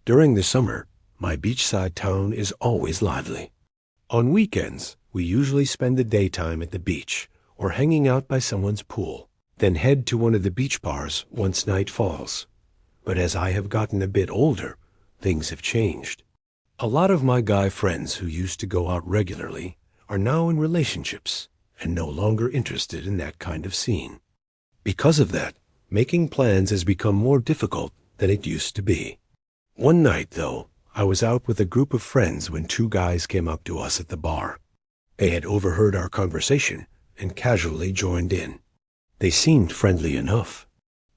During the summer, my beachside town is always lively. On weekends, we usually spend the daytime at the beach or hanging out by someone's pool, then head to one of the beach bars once night falls. But as I have gotten a bit older, things have changed. A lot of my guy friends who used to go out regularly are now in relationships and no longer interested in that kind of scene. Because of that, making plans has become more difficult than it used to be. One night, though, I was out with a group of friends when two guys came up to us at the bar. They had overheard our conversation and casually joined in. They seemed friendly enough.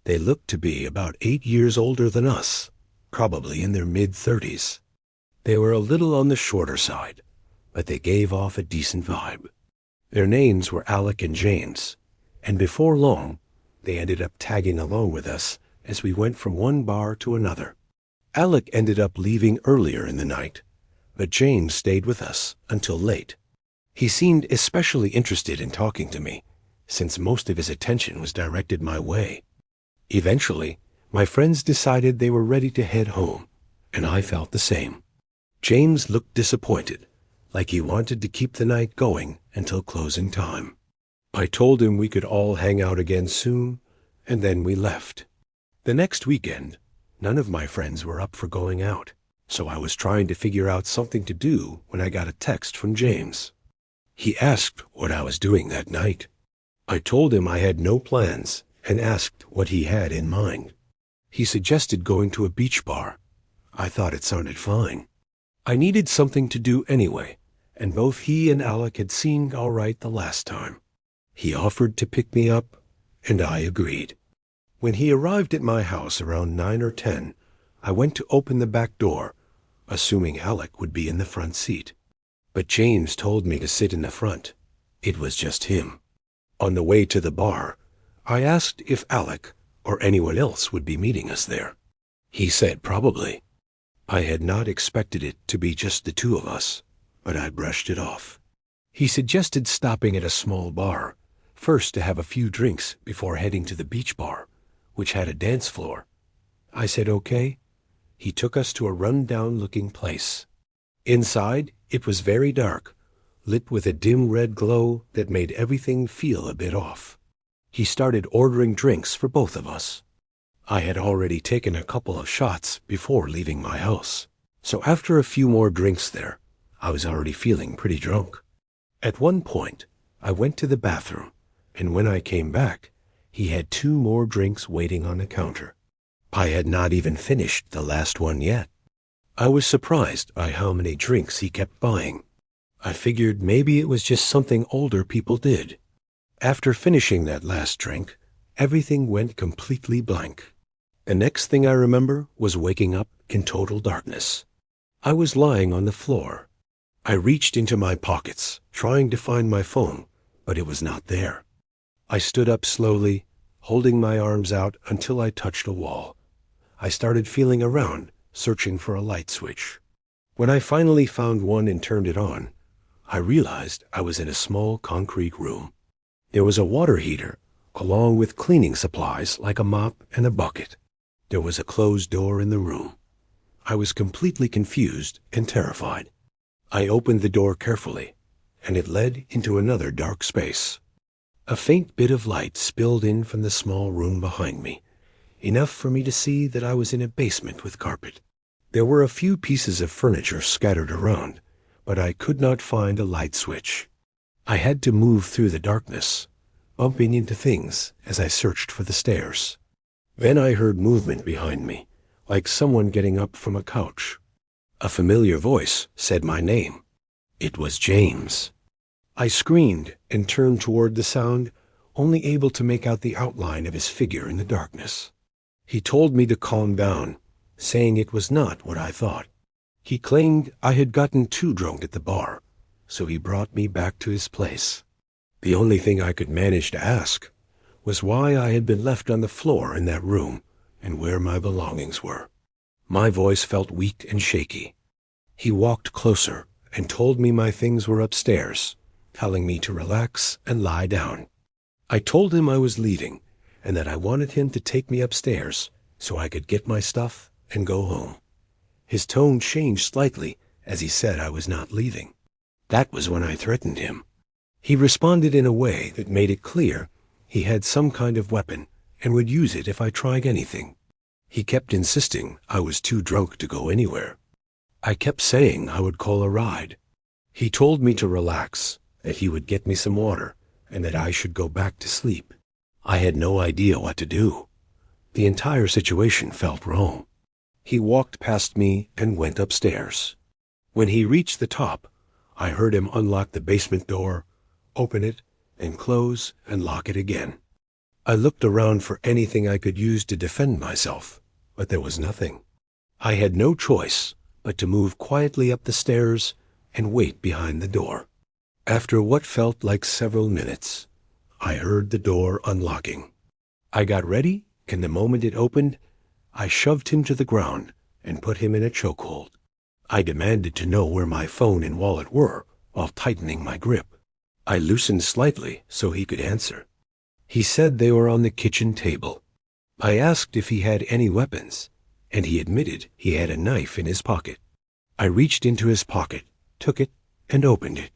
They looked to be about 8 years older than us, probably in their mid-30s. They were a little on the shorter side, but they gave off a decent vibe. Their names were Alec and James, and before long, they ended up tagging along with us as we went from one bar to another. Alec ended up leaving earlier in the night, but James stayed with us until late. He seemed especially interested in talking to me, since most of his attention was directed my way. Eventually, my friends decided they were ready to head home, and I felt the same. James looked disappointed, like he wanted to keep the night going until closing time. I told him we could all hang out again soon, and then we left. The next weekend, none of my friends were up for going out, so I was trying to figure out something to do when I got a text from James. He asked what I was doing that night. I told him I had no plans and asked what he had in mind. He suggested going to a beach bar. I thought it sounded fine. I needed something to do anyway, and both he and Alec had seemed all right the last time. He offered to pick me up, and I agreed. When he arrived at my house around 9 or 10, I went to open the back door, assuming Alec would be in the front seat. But James told me to sit in the front. It was just him. On the way to the bar, I asked if Alec or anyone else would be meeting us there. He said probably. I had not expected it to be just the two of us, but I brushed it off. He suggested stopping at a small bar, first to have a few drinks before heading to the beach bar, which had a dance floor. I said okay. He took us to a run-down-looking place. Inside, it was very dark, lit with a dim red glow that made everything feel a bit off. He started ordering drinks for both of us. I had already taken a couple of shots before leaving my house, so after a few more drinks there, I was already feeling pretty drunk. At one point, I went to the bathroom, and when I came back, he had 2 more drinks waiting on the counter. I had not even finished the last one yet. I was surprised by how many drinks he kept buying. I figured maybe it was just something older people did. After finishing that last drink, everything went completely blank. The next thing I remember was waking up in total darkness. I was lying on the floor. I reached into my pockets, trying to find my phone, but it was not there. I stood up slowly, holding my arms out until I touched a wall. I started feeling around, searching for a light switch. When I finally found one and turned it on, I realized I was in a small concrete room. There was a water heater, along with cleaning supplies like a mop and a bucket. There was a closed door in the room. I was completely confused and terrified. I opened the door carefully, and it led into another dark space. A faint bit of light spilled in from the small room behind me, enough for me to see that I was in a basement with carpet. There were a few pieces of furniture scattered around, but I could not find a light switch. I had to move through the darkness, bumping into things as I searched for the stairs. Then I heard movement behind me, like someone getting up from a couch. A familiar voice said my name. It was James. I screamed and turned toward the sound, only able to make out the outline of his figure in the darkness. He told me to calm down, saying it was not what I thought. He claimed I had gotten too drunk at the bar, so he brought me back to his place. The only thing I could manage to ask was why I had been left on the floor in that room and where my belongings were. My voice felt weak and shaky. He walked closer and told me my things were upstairs, telling me to relax and lie down. I told him I was leaving and that I wanted him to take me upstairs so I could get my stuff and go home. His tone changed slightly as he said I was not leaving. That was when I threatened him. He responded in a way that made it clear he had some kind of weapon and would use it if I tried anything. He kept insisting I was too drunk to go anywhere. I kept saying I would call a ride. He told me to relax, that he would get me some water, and that I should go back to sleep. I had no idea what to do. The entire situation felt wrong. He walked past me and went upstairs. When he reached the top, I heard him unlock the basement door, open it, and close and lock it again. I looked around for anything I could use to defend myself, but there was nothing. I had no choice but to move quietly up the stairs and wait behind the door. After what felt like several minutes, I heard the door unlocking. I got ready, and the moment it opened, I shoved him to the ground and put him in a chokehold. I demanded to know where my phone and wallet were while tightening my grip. I loosened slightly so he could answer. He said they were on the kitchen table. I asked if he had any weapons, and he admitted he had a knife in his pocket. I reached into his pocket, took it, and opened it.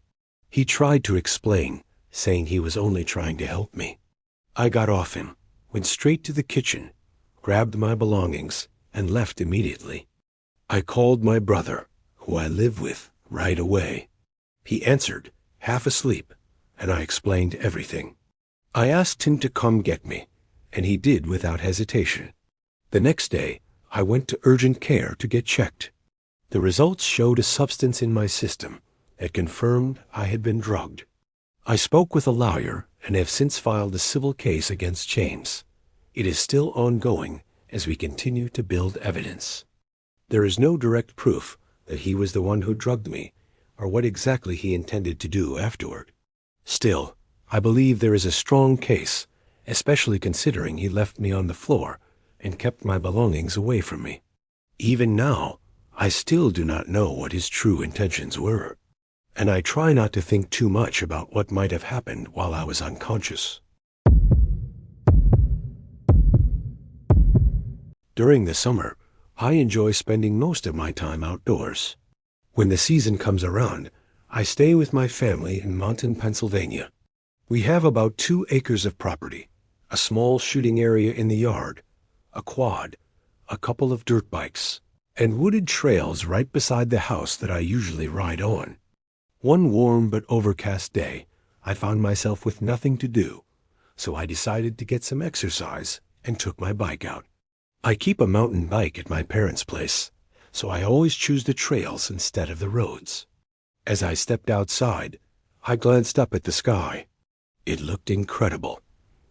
He tried to explain, saying he was only trying to help me. I got off him, went straight to the kitchen, grabbed my belongings, and left immediately. I called my brother, who I live with, right away. He answered, half asleep, and I explained everything. I asked him to come get me, and he did without hesitation. The next day, I went to urgent care to get checked. The results showed a substance in my system that confirmed I had been drugged. I spoke with a lawyer and have since filed a civil case against James. It is still ongoing as we continue to build evidence. There is no direct proof that he was the one who drugged me or what exactly he intended to do afterward. Still, I believe there is a strong case, especially considering he left me on the floor and kept my belongings away from me. Even now, I still do not know what his true intentions were, and I try not to think too much about what might have happened while I was unconscious. During the summer, I enjoy spending most of my time outdoors. When the season comes around, I stay with my family in Mountain, Pennsylvania. We have about 2 acres of property, a small shooting area in the yard, a quad, a couple of dirt bikes, and wooded trails right beside the house that I usually ride on. One warm but overcast day, I found myself with nothing to do, so I decided to get some exercise and took my bike out. I keep a mountain bike at my parents' place, so I always choose the trails instead of the roads. As I stepped outside, I glanced up at the sky. It looked incredible,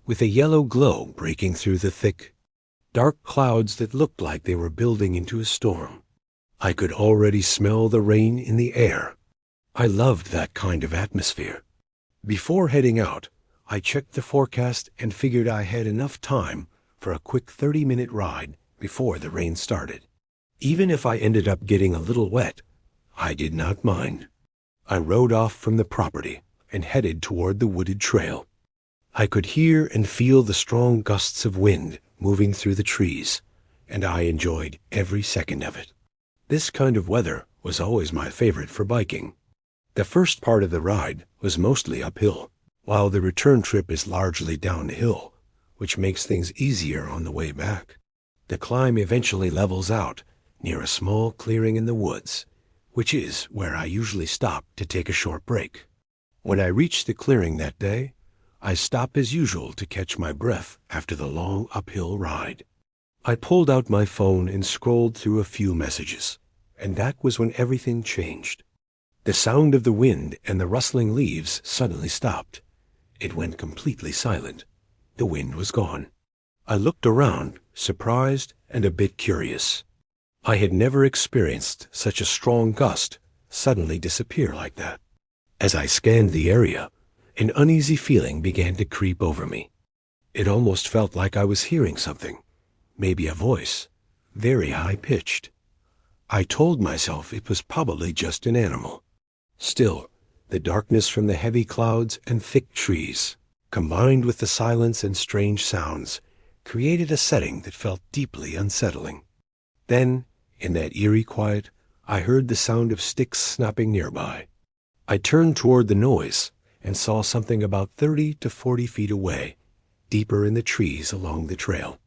with a yellow glow breaking through the thick, dark clouds that looked like they were building into a storm. I could already smell the rain in the air. I loved that kind of atmosphere. Before heading out, I checked the forecast and figured I had enough time for a quick 30-minute ride before the rain started. Even if I ended up getting a little wet, I did not mind. I rode off from the property and headed toward the wooded trail. I could hear and feel the strong gusts of wind moving through the trees, and I enjoyed every second of it. This kind of weather was always my favorite for biking. The first part of the ride was mostly uphill, while the return trip is largely downhill, which makes things easier on the way back. The climb eventually levels out near a small clearing in the woods, which is where I usually stop to take a short break. When I reached the clearing that day, I stopped as usual to catch my breath after the long uphill ride. I pulled out my phone and scrolled through a few messages, and that was when everything changed. The sound of the wind and the rustling leaves suddenly stopped. It went completely silent. The wind was gone. I looked around, surprised and a bit curious. I had never experienced such a strong gust suddenly disappear like that. As I scanned the area, an uneasy feeling began to creep over me. It almost felt like I was hearing something, maybe a voice, very high-pitched. I told myself it was probably just an animal. Still, the darkness from the heavy clouds and thick trees, combined with the silence and strange sounds, created a setting that felt deeply unsettling. Then, In that eerie quiet, I heard the sound of sticks snapping nearby. I turned toward the noise and saw something about 30 to 40 feet away, deeper in the trees along the trail.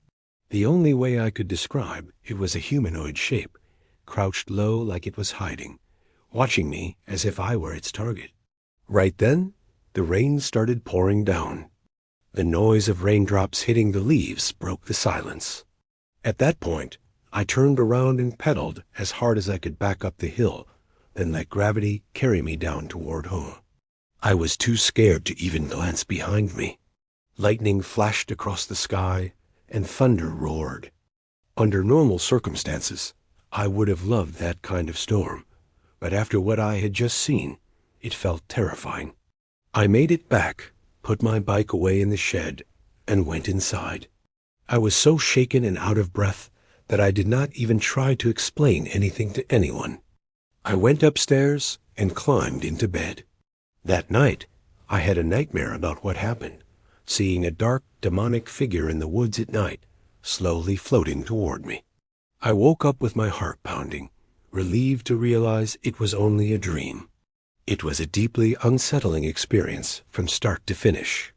The only way I could describe it was a humanoid shape, crouched low like it was hiding, watching me as if I were its target. Right then, the rain started pouring down. The noise of raindrops hitting the leaves broke the silence. At that point, I turned around and pedaled as hard as I could back up the hill, then let gravity carry me down toward home. I was too scared to even glance behind me. Lightning flashed across the sky, and thunder roared. Under normal circumstances, I would have loved that kind of storm, but after what I had just seen, it felt terrifying. I made it back, put my bike away in the shed, and went inside. I was so shaken and out of breath that I did not even try to explain anything to anyone. I went upstairs and climbed into bed. That night, I had a nightmare about what happened, seeing a dark, demonic figure in the woods at night, slowly floating toward me. I woke up with my heart pounding, relieved to realize it was only a dream. It was a deeply unsettling experience from start to finish.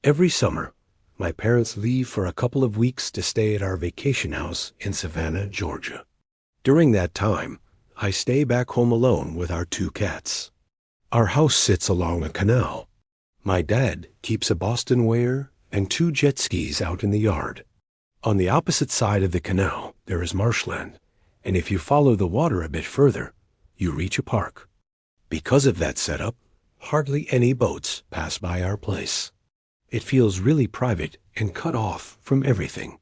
Every summer, my parents leave for a couple of weeks to stay at our vacation house in Savannah, Georgia. During that time, I stay back home alone with our 2 cats. Our house sits along a canal. My dad keeps a Boston whale and 2 jet skis out in the yard. On the opposite side of the canal, there is marshland, and if you follow the water a bit further, you reach a park. Because of that setup, hardly any boats pass by our place. It feels really private and cut off from everything.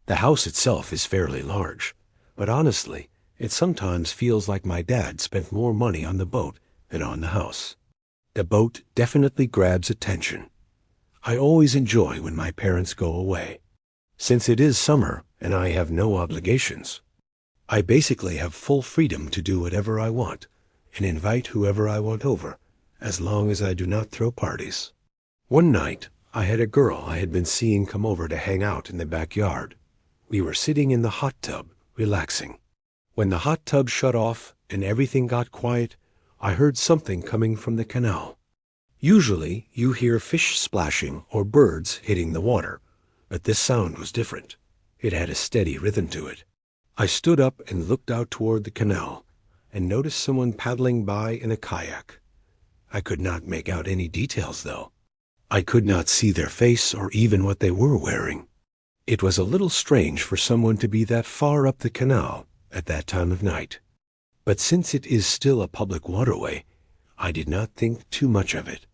The house itself is fairly large, but honestly, it sometimes feels like my dad spent more money on the boat than on the house. The boat definitely grabs attention. I always enjoy when my parents go away. Since it is summer and I have no obligations, I basically have full freedom to do whatever I want and invite whoever I want over, as long as I do not throw parties. One night, I had a girl I had been seeing come over to hang out in the backyard. We were sitting in the hot tub, relaxing. When the hot tub shut off and everything got quiet, I heard something coming from the canal. Usually, you hear fish splashing or birds hitting the water, but this sound was different. It had a steady rhythm to it. I stood up and looked out toward the canal and noticed someone paddling by in a kayak. I could not make out any details, though. I could not see their face or even what they were wearing. It was a little strange for someone to be that far up the canal at that time of night. But since it is still a public waterway, I did not think too much of it.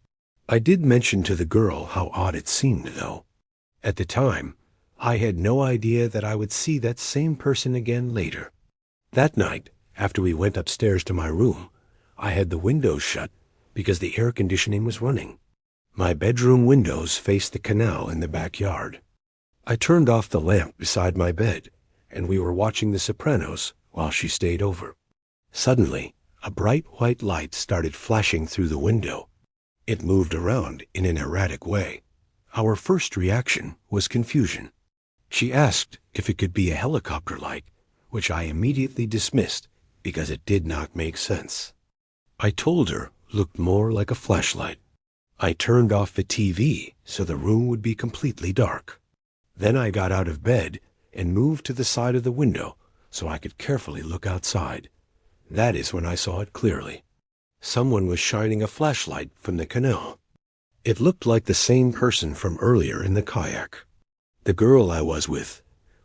I did mention to the girl how odd it seemed, though. At the time, I had no idea that I would see that same person again later. That night, after we went upstairs to my room, I had the windows shut because the air conditioning was running. My bedroom windows faced the canal in the backyard. I turned off the lamp beside my bed, and we were watching The Sopranos while she stayed over. Suddenly, a bright white light started flashing through the window. It moved around in an erratic way. Our first reaction was confusion. She asked if it could be a helicopter light, which I immediately dismissed because it did not make sense. I told her it looked more like a flashlight. I turned off the TV so the room would be completely dark. Then I got out of bed and moved to the side of the window so I could carefully look outside. That is when I saw it clearly. Someone was shining a flashlight from the canal. It looked like the same person from earlier in the kayak. The girl I was with,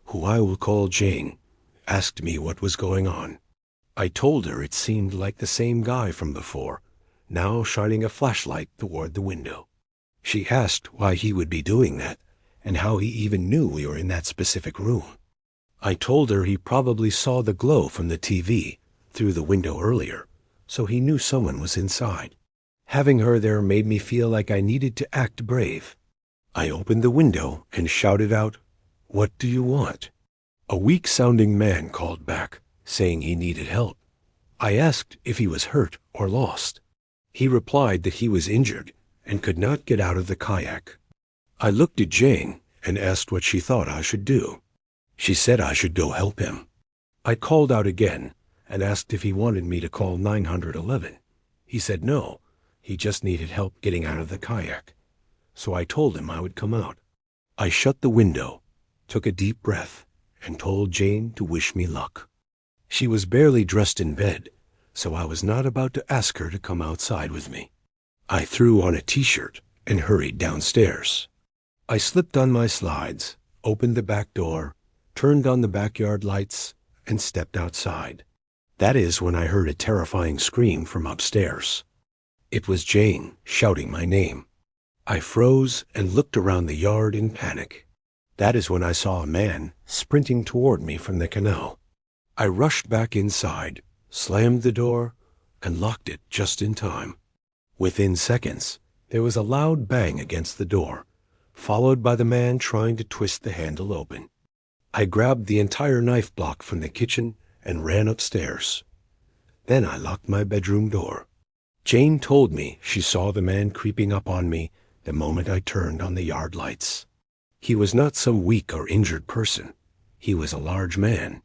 who I will call Jane, asked me what was going on. I told her it seemed like the same guy from before, now shining a flashlight toward the window. She asked why he would be doing that, and how he even knew we were in that specific room. I told her he probably saw the glow from the TV through the window earlier, so he knew someone was inside. Having her there made me feel like I needed to act brave. I opened the window and shouted out, "What do you want?" A weak-sounding man called back, saying he needed help. I asked if he was hurt or lost. He replied that he was injured and could not get out of the kayak. I looked at Jane and asked what she thought I should do. She said I should go help him. I called out again and asked if he wanted me to call 911. He said no, he just needed help getting out of the kayak. So I told him I would come out. I shut the window, took a deep breath, and told Jane to wish me luck. She was barely dressed in bed, so I was not about to ask her to come outside with me. I threw on a t-shirt and hurried downstairs. I slipped on my slides, opened the back door, turned on the backyard lights, and stepped outside. That is when I heard a terrifying scream from upstairs. It was Jane shouting my name. I froze and looked around the yard in panic. That is when I saw a man sprinting toward me from the canal. I rushed back inside, slammed the door, and locked it just in time. Within seconds, there was a loud bang against the door, followed by the man trying to twist the handle open. I grabbed the entire knife block from the kitchen and ran upstairs. Then I locked my bedroom door. Jane told me she saw the man creeping up on me the moment I turned on the yard lights. He was not some weak or injured person. He was a large man.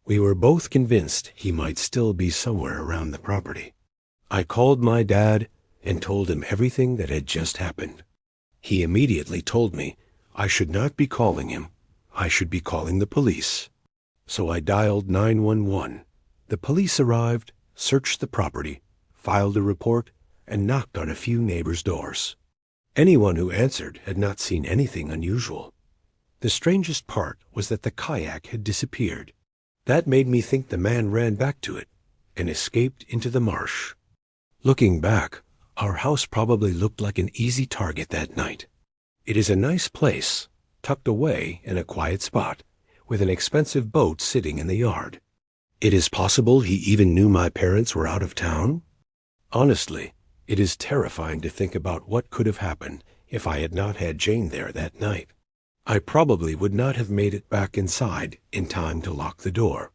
We were both convinced he might still be somewhere around the property. I called my dad and told him everything that had just happened. He immediately told me I should not be calling him. I should be calling the police. So I dialed 911. The police arrived, searched the property, filed a report, and knocked on a few neighbors' doors. Anyone who answered had not seen anything unusual. The strangest part was that the kayak had disappeared. That made me think the man ran back to it and escaped into the marsh. Looking back, our house probably looked like an easy target that night. It is a nice place, tucked away in a quiet spot, with an expensive boat sitting in the yard. It is possible he even knew my parents were out of town. Honestly, it is terrifying to think about what could have happened if I had not had Jane there that night. I probably would not have made it back inside in time to lock the door.